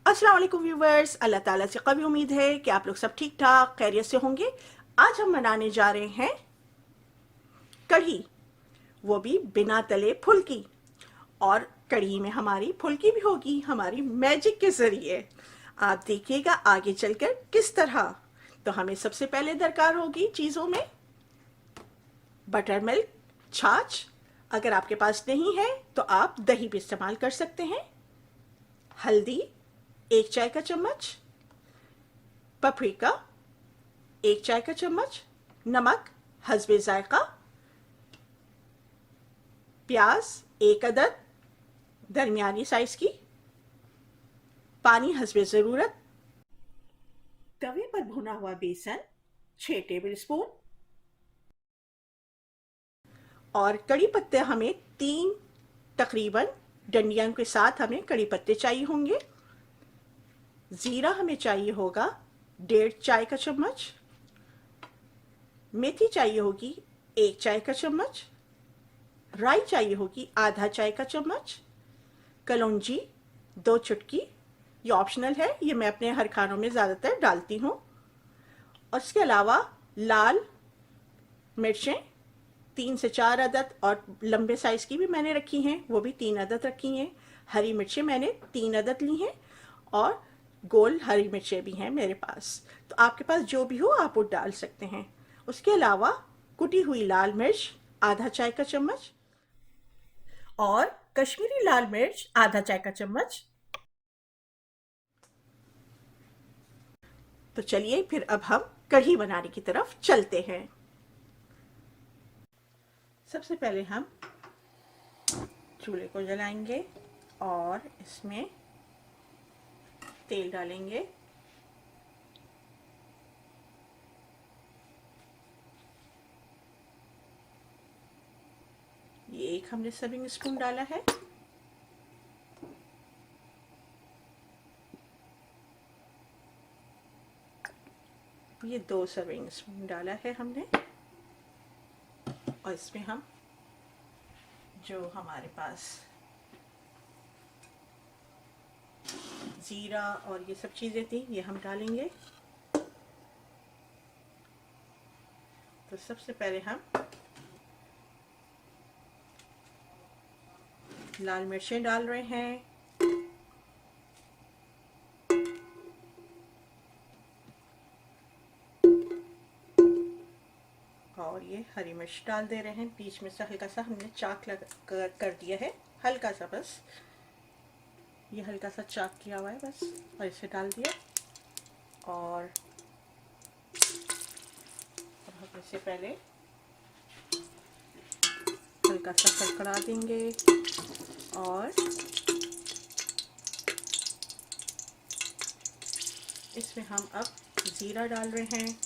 अस्सलाम वालेकुम व्यूवर्स। अल्लाह ताला से कभी उम्मीद है कि आप लोग सब ठीक ठाक खैरियत से होंगे। आज हम बनाने जा रहे हैं कढ़ी, वो भी बिना तले फुल्की। और कढ़ी में हमारी फुल्की भी होगी हमारी मैजिक के ज़रिए। आप देखिएगा आगे चलकर किस तरह। तो हमें सबसे पहले दरकार होगी चीज़ों में बटर मिल्क, छाछ। अगर आपके पास नहीं है तो आप दही भी इस्तेमाल कर सकते हैं। हल्दी 1 चाय का चम्मच, पपरिका 1 चाय का चम्मच, नमक हस्बे जायका, प्याज 1 अदद दरमियानी साइज की, पानी हस्बे ज़रूरत, तवे पर भुना हुआ बेसन 6 टेबल स्पून, और कड़ी पत्ते हमें 3 तकरीबन डंडियों के साथ हमें कड़ी पत्ते चाहिए होंगे। ज़ीरा हमें चाहिए होगा 1.5 चाय का चम्मच, मेथी चाहिए होगी 1 चाय का चम्मच, राई चाहिए होगी आधा चाय का चम्मच, कलौंजी 2 चुटकी, ये ऑप्शनल है, ये मैं अपने हर खानों में ज़्यादातर डालती हूँ। और इसके अलावा लाल मिर्चें 3 से 4 अदद, और लंबे साइज़ की भी मैंने रखी हैं, वो भी 3 अदद रखी हैं। हरी मिर्चें मैंने 3 अदद ली हैं, और गोल हरी मिर्चें भी हैं मेरे पास। तो आपके पास जो भी हो आप वो डाल सकते हैं। उसके अलावा कुटी हुई लाल मिर्च आधा चाय का चम्मच, और कश्मीरी लाल मिर्च आधा चाय का चम्मच। तो चलिए फिर अब हम कढ़ी बनाने की तरफ चलते हैं। सबसे पहले हम चूल्हे को जलाएंगे और इसमें तेल डालेंगे। ये एक हमने सर्विंग स्पून डाला है। ये 2 सर्विंग स्पून डाला है हमने। और इसमें हम जो हमारे पास जीरा और ये सब चीज़ें थी ये हम डालेंगे। तो सबसे पहले हम लाल मिर्चें डाल रहे हैं, और ये हरी मिर्च डाल दे रहे हैं। बीच में से हल्का सा हमने चाक कर दिया है, हल्का सा, बस ये हल्का सा चाक किया हुआ है बस, और इसे डाल दिया। और अब हम इसे पहले हल्का सा कड़कड़ा देंगे, और इसमें हम अब ज़ीरा डाल रहे हैं।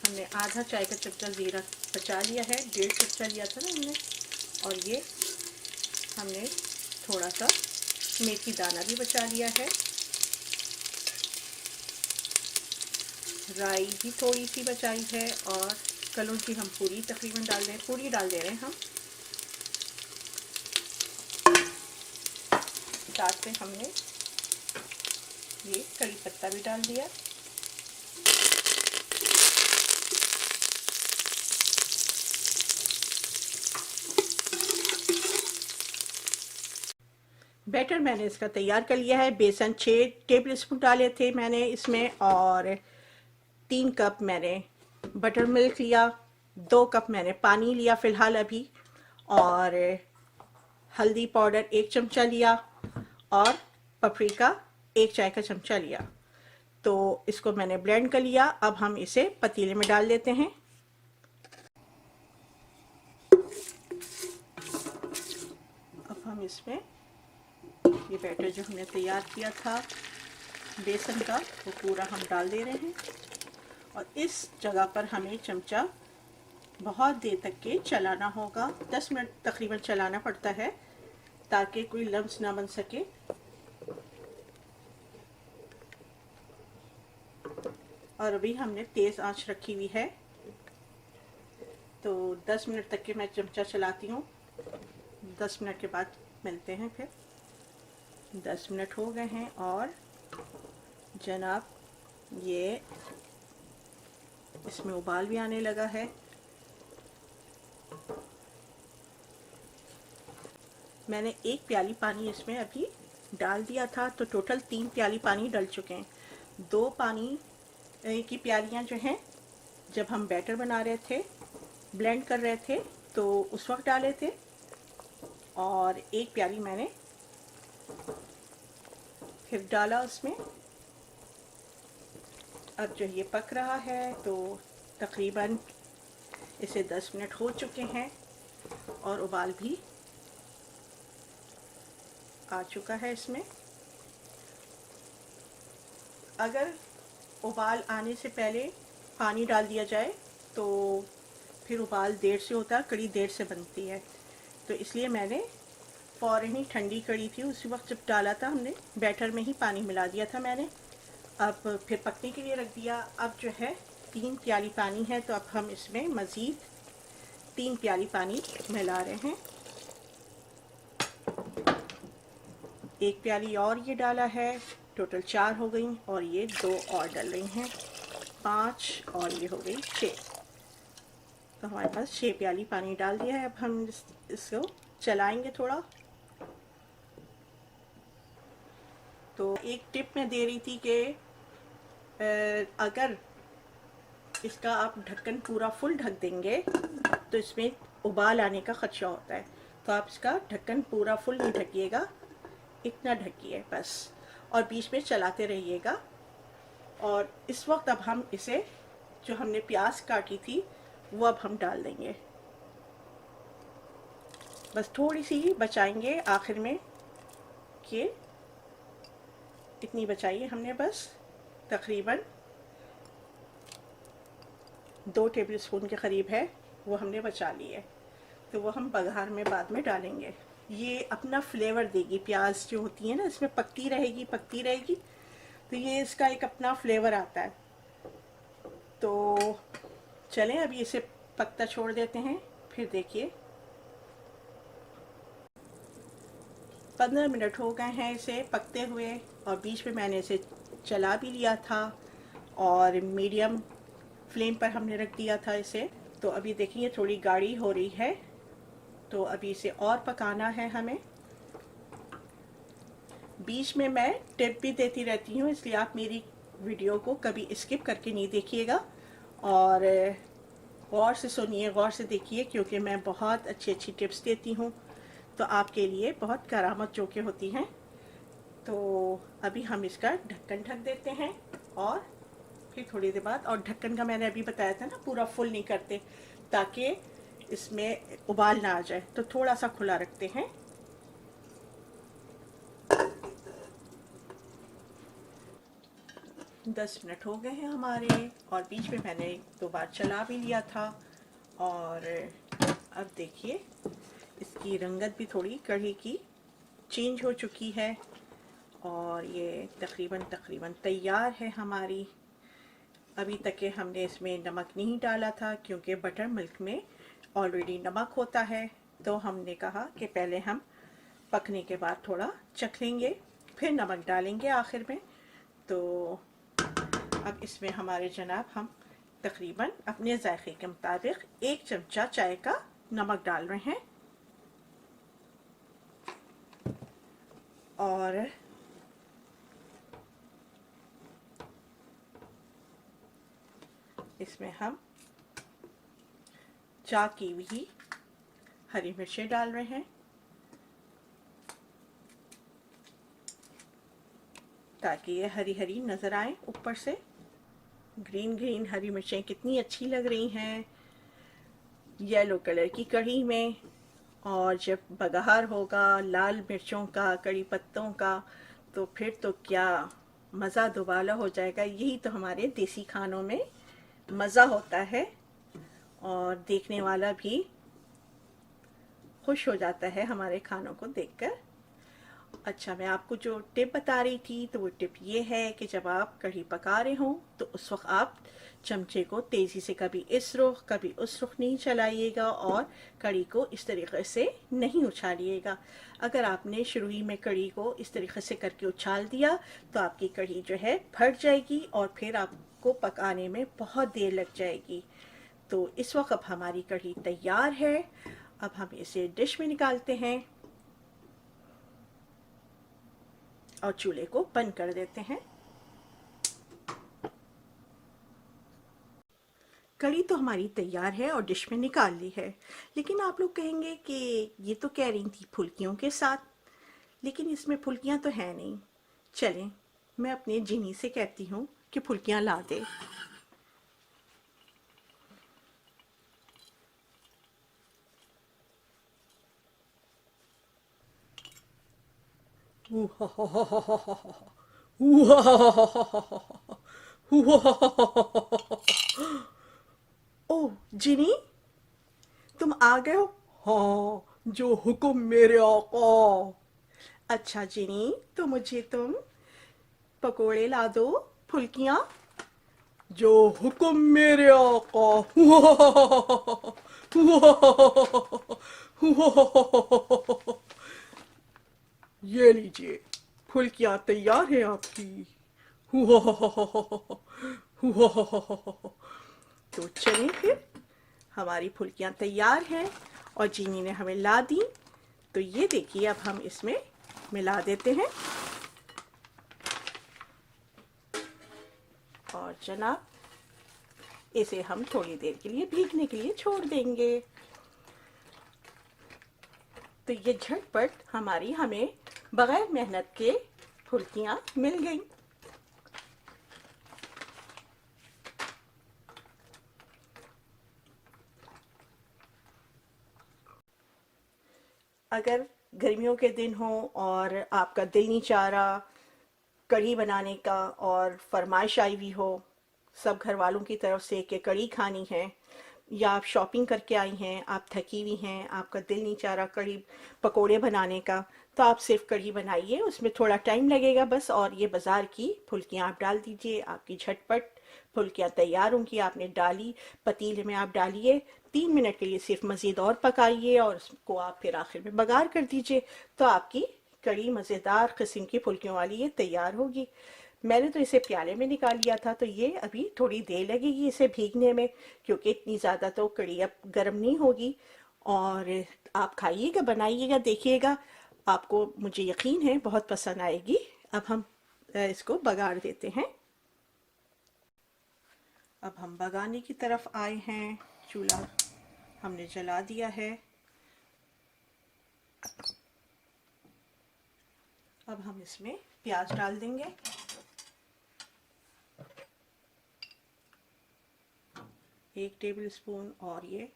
हमने आधा चाय का चम्मच ज़ीरा बचा लिया है, 1.5 चम्मच लिया था ना हमने। और ये हमने थोड़ा सा मेथी दाना भी बचा लिया है, राई भी थोड़ी सी बचाई है, और कलौंजी हम पूरी तकरीबन डाल दें, पूरी डाल दे रहे हैं हम। साथ में हमने ये कड़ी पत्ता भी डाल दिया। बैटर मैंने इसका तैयार कर लिया है। बेसन 6 टेबल स्पून डाले थे मैंने इसमें, और 3 कप मैंने बटर मिल्क लिया, 2 कप मैंने पानी लिया फ़िलहाल अभी, और हल्दी पाउडर 1 चमचा लिया, और पपरिका 1 चाय का चमचा लिया। तो इसको मैंने ब्लेंड कर लिया। अब हम इसे पतीले में डाल देते हैं। अब हम इसमें ये बैटर जो हमने तैयार किया था बेसन का, वो पूरा हम डाल दे रहे हैं। और इस जगह पर हमें चमचा बहुत देर तक के चलाना होगा, 10 मिनट तकरीबन चलाना पड़ता है ताकि कोई लम्स ना बन सके। और अभी हमने तेज़ आंच रखी हुई है, तो 10 मिनट तक के मैं चमचा चलाती हूँ। 10 मिनट के बाद मिलते हैं फिर। 10 मिनट हो गए हैं और जनाब ये इसमें उबाल भी आने लगा है। मैंने 1 प्याली पानी इसमें अभी डाल दिया था, तो टोटल 3 प्याली पानी डल चुके हैं। 2 पानी की प्यालियाँ जो हैं जब हम बैटर बना रहे थे, ब्लेंड कर रहे थे, तो उस वक्त डाले थे, और 1 प्याली मैंने फिर डाला उसमें। अब जो ये पक रहा है तो तकरीबन इसे 10 मिनट हो चुके हैं और उबाल भी आ चुका है इसमें। अगर उबाल आने से पहले पानी डाल दिया जाए तो फिर उबाल देर से होता है, कड़ी देर से बनती है। तो इसलिए मैंने फ़ौरन ही ठंडी कड़ी थी उसी वक्त जब डाला था, हमने बैटर में ही पानी मिला दिया था मैंने। अब फिर पकने के लिए रख दिया। अब जो है 3 प्याली पानी है, तो अब हम इसमें मज़ीद 3 प्याली पानी मिला रहे हैं। 1 प्याली और ये डाला है, टोटल 4 हो गई, और ये 2 और डल रही हैं, 5, और ये हो गई 6। तो हमारे पास 6 प्याली पानी डाल दिया है। अब हम इसको चलाएंगे थोड़ा। तो एक टिप मैं दे रही थी कि अगर इसका आप ढक्कन पूरा फुल ढक देंगे तो इसमें उबाल आने का ख़दशा होता है। तो आप इसका ढक्कन पूरा फुल नहीं ढकिएगा, इतना ढकिए बस, और बीच में चलाते रहिएगा। और इस वक्त अब हम इसे, जो हमने प्याज काटी थी, वो अब हम डाल देंगे। बस थोड़ी सी बचाएंगे आखिर में, कि इतनी बचाइए हमने, बस तकरीबन 2 टेबल स्पून के करीब है, वो हमने बचा ली है। तो वो हम बघार में बाद में डालेंगे। ये अपना फ्लेवर देगी, प्याज जो होती है ना इसमें पकती रहेगी पकती रहेगी, तो ये इसका एक अपना फ्लेवर आता है। तो चलें अभी इसे पकता छोड़ देते हैं। फिर देखिए 15 मिनट हो गए हैं इसे पकते हुए, और बीच में मैंने इसे चला भी लिया था और मीडियम फ्लेम पर हमने रख दिया था इसे। तो अभी देखिए थोड़ी गाढ़ी हो रही है, तो अभी इसे और पकाना है हमें। बीच में मैं टिप भी देती रहती हूँ, इसलिए आप मेरी वीडियो को कभी स्किप करके नहीं देखिएगा, और गौर से सुनिए, गौर से देखिए, क्योंकि मैं बहुत अच्छी अच्छी टिप्स देती हूँ, तो आपके लिए बहुत करामत चौके होती हैं। तो अभी हम इसका ढक्कन ढक देते हैं, और फिर थोड़ी देर बाद, और ढक्कन का मैंने अभी बताया था ना पूरा फुल नहीं करते, ताकि इसमें उबाल ना आ जाए, तो थोड़ा सा खुला रखते हैं। दस मिनट हो गए हैं हमारे, और बीच में मैंने 2 बार चला भी लिया था। और अब देखिए इसकी रंगत भी थोड़ी कढ़ी की चेंज हो चुकी है, और ये तकरीबन तैयार है हमारी। अभी तक के हमने इसमें नमक नहीं डाला था, क्योंकि बटर मिल्क में ऑलरेडी नमक होता है। तो हमने कहा कि पहले हम पकने के बाद थोड़ा चख लेंगे, फिर नमक डालेंगे आखिर में। तो अब इसमें हमारे जनाब हम तकरीबन अपने जायके के मुताबिक 1 चमचा चाय का नमक डाल रहे हैं, और इसमें हम चाय की हुई हरी मिर्चें डाल रहे हैं, ताकि ये हरी हरी नज़र आए ऊपर से। ग्रीन ग्रीन हरी मिर्चें कितनी अच्छी लग रही हैं येलो कलर की कढ़ी में। और जब बघार होगा लाल मिर्चों का, कड़ी पत्तों का, तो फिर तो क्या मज़ा दुबाला हो जाएगा। यही तो हमारे देसी खानों में मज़ा होता है, और देखने वाला भी खुश हो जाता है हमारे खानों को देखकर। अच्छा, मैं आपको जो टिप बता रही थी तो वो टिप ये है कि जब आप कढ़ी पका रहे हो तो उस वक्त आप चमचे को तेज़ी से कभी इस रुख कभी उस रुख नहीं चलाइएगा और कढ़ी को इस तरीके से नहीं उछालिएगा। अगर आपने शुरू ही में कढ़ी को इस तरीके से करके उछाल दिया तो आपकी कढ़ी जो है फट जाएगी और फिर आपको पकाने में बहुत देर लग जाएगी। तो इस वक्त अब हमारी कढ़ी तैयार है। अब हम इसे डिश में निकालते हैं और चूल्हे को बंद कर देते हैं। कढ़ी तो हमारी तैयार है और डिश में निकाल ली है। लेकिन आप लोग कहेंगे कि ये तो कह रही थी फुल्कियों के साथ, लेकिन इसमें फुल्कियां तो है नहीं। चलें, मैं अपने जिनी से कहती हूँ कि फुल्कियां ला दे। ओह जिनी, तुम आ गए हो? हाँ, जो हुक्म मेरे आका। अच्छा जिनी, तो मुझे तुम पकोड़े ला दो, फुल्कियाँ। जो हुक्म मेरे आका। ये लीजिए, फुल्कियाँ तैयार हैं आपकी। तो चलें फिर, हमारी फुल्कियाँ तैयार हैं और चीनी ने हमें ला दी। तो ये देखिए, अब हम इसमें मिला देते हैं और जनाब इसे हम थोड़ी देर के लिए भीगने के लिए छोड़ देंगे। तो ये झटपट हमारी हमें बगैर मेहनत के फुल्कियाँ मिल गईं। अगर गर्मियों के दिन हो और आपका दिल नहीं चाह रहा कढ़ी बनाने का और फरमाइश आई हुई हो सब घर वालों की तरफ से कि कढ़ी खानी है, या आप शॉपिंग करके आई हैं, आप थकी हुई हैं, आपका दिल नहीं चाह रहा कढ़ी पकोड़े बनाने का, तो आप सिर्फ कढ़ी बनाइए। उसमें थोड़ा टाइम लगेगा बस, और ये बाज़ार की फुल्कियाँ आप डाल दीजिए, आपकी झटपट फुल्कियाँ तैयार होंगी। आपने डाली, पतीले में आप डालिए, 3 मिनट के लिए सिर्फ मज़ीद और पकाइए और उसको आप फिर आखिर में बघार कर दीजिए। तो आपकी कड़ी मज़ेदार किस्म की फुल्कियों वाली ये तैयार होगी। मैंने तो इसे प्याले में निकाल लिया था, तो ये अभी थोड़ी देर लगेगी इसे भीगने में, क्योंकि इतनी ज़्यादा तो कड़ी अब गर्म नहीं होगी। और आप खाइएगा, बनाइएगा, देखिएगा, आपको मुझे यकीन है बहुत पसंद आएगी। अब हम इसको बघार देते हैं। अब हम बघाने की तरफ आए हैं। चूल्हा हमने जला दिया है। अब हम इसमें प्याज डाल देंगे। 1 टेबल स्पून, और ये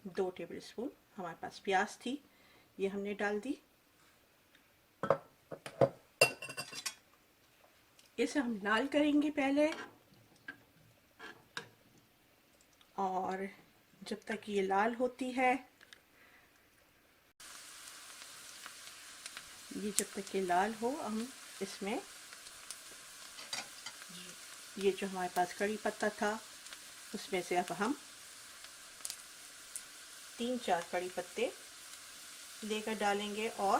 2 टेबल स्पून हमारे पास प्याज थी, ये हमने डाल दी। इसे हम लाल करेंगे पहले, और जब तक ये लाल होती है, ये जब तक ये लाल हो, हम इसमें ये जो हमारे पास कड़ी पत्ता था उसमें से अब हम 3-4 कड़ी पत्ते लेकर डालेंगे, और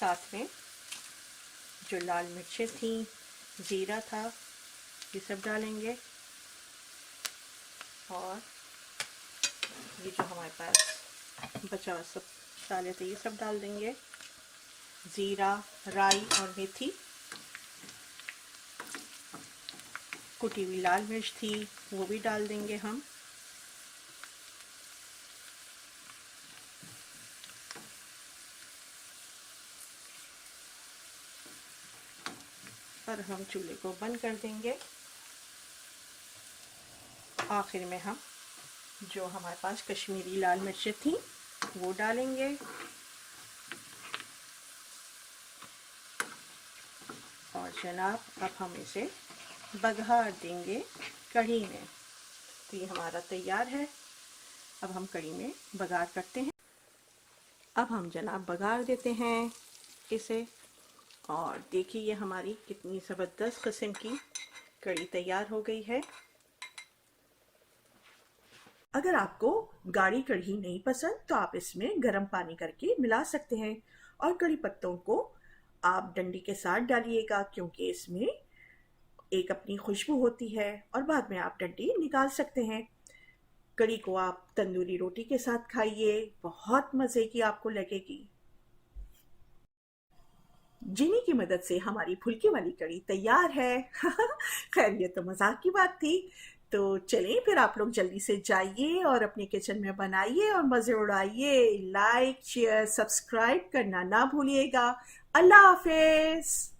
साथ में जो लाल मिर्चें थी, ज़ीरा था, ये सब डालेंगे। और ये जो हमारे पास बचा हुआ सब डाले थे ये सब डाल देंगे। ज़ीरा, राई और मेथी, कुटी हुई लाल मिर्च थी वो भी डाल देंगे हम। और हम चूल्हे को बंद कर देंगे। आखिर में हम जो हमारे पास कश्मीरी लाल मिर्चें थी वो डालेंगे, और जनाब अब हम इसे बघार देंगे कढ़ी में। तो ये हमारा तैयार है। अब हम कढ़ी में बघार करते हैं। अब हम जनाब बघार देते हैं। इसे। और देखिए ये हमारी कितनी ज़बरदस्त किस्म की कढ़ी तैयार हो गई है। अगर आपको गाढ़ी कढ़ी नहीं पसंद तो आप इसमें गर्म पानी करके मिला सकते हैं। और कड़ी पत्तों को आप डंडी के साथ डालिएगा, क्योंकि इसमें एक अपनी खुशबू होती है, और बाद में आप डंडी निकाल सकते हैं। कड़ी को आप तंदूरी रोटी के साथ खाइए, बहुत मज़े की आपको लगेगी। चीनी की मदद से हमारी फुल्की वाली कड़ी तैयार है। खैर ये तो मजाक की बात थी। तो चलें फिर, आप लोग जल्दी से जाइए और अपने किचन में बनाइए और मज़े उड़ाइए। लाइक शेयर सब्सक्राइब करना ना भूलिएगा। अल्लाह हाफिज़।